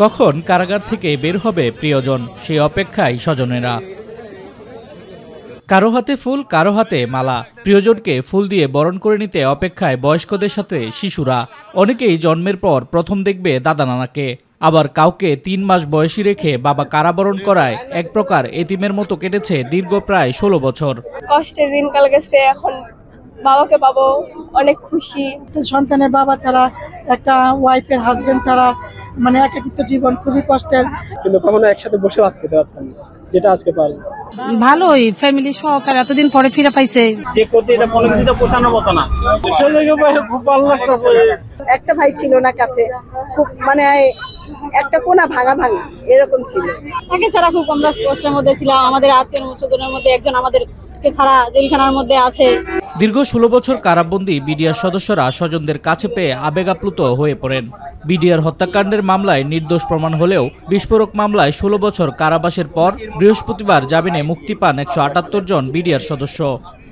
কখন কারাগার থেকে বের হবে প্রিয়জন, সেই অপেক্ষায় স্বজনেরা। কারো হাতে ফুল, কারো হাতে মালা, প্রিয়জনকে ফুল দিয়ে বরণ করে নিতে অপেক্ষায় বয়স্কদের সাথে শিশুরা। অনেকেই জন্মের পর প্রথম দেখবে দাদা নানাকে, আবার কাউকে 3 মাস বয়সী রেখে বাবা কারাবরণ করায় এক প্রকার এতিমের মতো কেটেছে দীর্ঘ প্রায় 16 বছর। কষ্টের দিনকাল গেছে, এখন বাবাকে পাবো, অনেক খুশি। সন্তানের বাবা ছাড়া, একটা ওয়াইফের হাজবেন্ড ছাড়া মানে একাকিত্ব জীবন খুবই কষ্টের। কিন্তু কখনো একসাথে বসে ভাত খেতে পারতাম না, যেটা আজকে পারি। ভালোই ফ্যামিলি সহকারে এতদিন পরে ফিরে পাইছে। যে করতে এটা কোনো কিছুতে পোষানোর মতো না। খুব ভালো লাগতেছে। একটা ভাই ছিল না কাছে, খুব মানে একটা কোনা ভাঙা ভাঙা এরকম ছিল। তাকে ছাড়া খুব আমরা কষ্টের মধ্যে ছিলাম। আমাদের আত্মীয় স্বজনের মধ্যে একজন আমাদেরকে ছাড়া জেলখানার মধ্যে আছে। দীর্ঘ 16 বছর কারাবন্দী বিডিআর সদস্যরা স্বজনদের কাছে পেয়ে আবেগ আপ্লুত হয়ে পড়েন। বিডিআর হত্যাকাণ্ডের মামলায় নির্দোষ প্রমাণ হলেও বিস্ফোরক মামলায় 16 বছর কারাবাসের পর বৃহস্পতিবার জামিনে মুক্তি পান 178 জন বিডিআর সদস্য।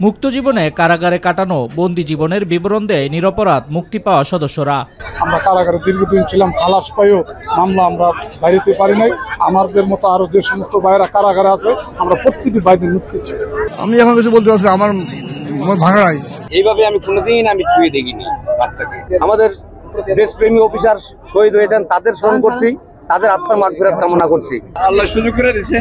মুক্ত জীবনে কারাগারে কাটানো বন্দি জীবনের বিবরণ দেয় নিরপরাধ মুক্তি পাওয়া সদস্যরা। আমরা কারাগারে দীর্ঘদিন ছিলাম, খালাস পাইও মামলা আমরা বাইরেতে পারি নাই। আমাদের মতো আরো যে সমস্ত ভাইরা কারাগারে আছে, আমরা প্রত্যেকটি ভাইদের মুক্তি চাই। আমি এখন কিছু বলতে পারছি, আমার ভাঙা নাই। এইভাবে আমি কোনোদিন ছুঁয়ে দেখিনি বাচ্চাকে। আমাদের দেশপ্রেমী অফিসার শহীদ হয়েছেন, তাদের স্মরণ করছি, তাদের আত্মার মাগফিরাত কামনা করছি। আল্লাহ সুযোগ করে দিয়েছে,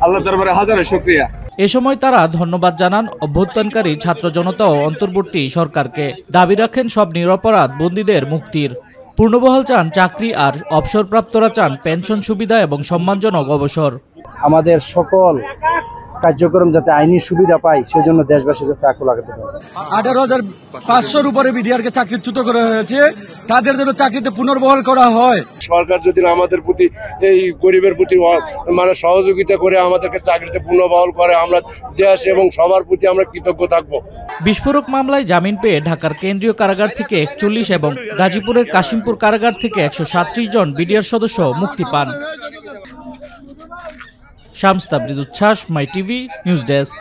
আল্লাহ দরবারে হাজারো শুকরিয়া। এ সময় তারা ধন্যবাদ জানান অভ্যুত্থানকারী ছাত্র জনতা ও অন্তর্বর্তী সরকারকে। দাবি রাখেন সব নিরপরাধ বন্দীদের মুক্তির। পূর্ণবহাল চান চাকরি, আর অবসরপ্রাপ্তরা চান পেনশন সুবিধা এবং সম্মানজনক অবসর। আমাদের সকল কার্যক্রম যাতে আইনি সুবিধা পায়, সেজন্য দেশবাসীর কাছে আকুল আকুতি। 18,500-র উপরে বিডিআরকে চাকরিচ্যুত করা হয়েছে, তাদের জন্য চাকরিতে পুনর্বহাল করা হয়। সরকার যদি আমাদের প্রতি, এই গরিবের প্রতি মানে সহযোগিতা করে আমাদেরকে চাকরিতে পুনর্বহাল করে, আমরা দেশ এবং সবার প্রতি আমরা কৃতজ্ঞ থাকবো। বিস্ফোরক মামলায় জামিন পেয়ে ঢাকার কেন্দ্রীয় কারাগার থেকে 41 এবং গাজীপুরের কাশিমপুর কারাগার থেকে 137 জন বিডিআর সদস্য মুক্তি পান। শামস তাবরিজ উচ্ছ্বাস, মাই টিভি নিউজ ডেস্ক।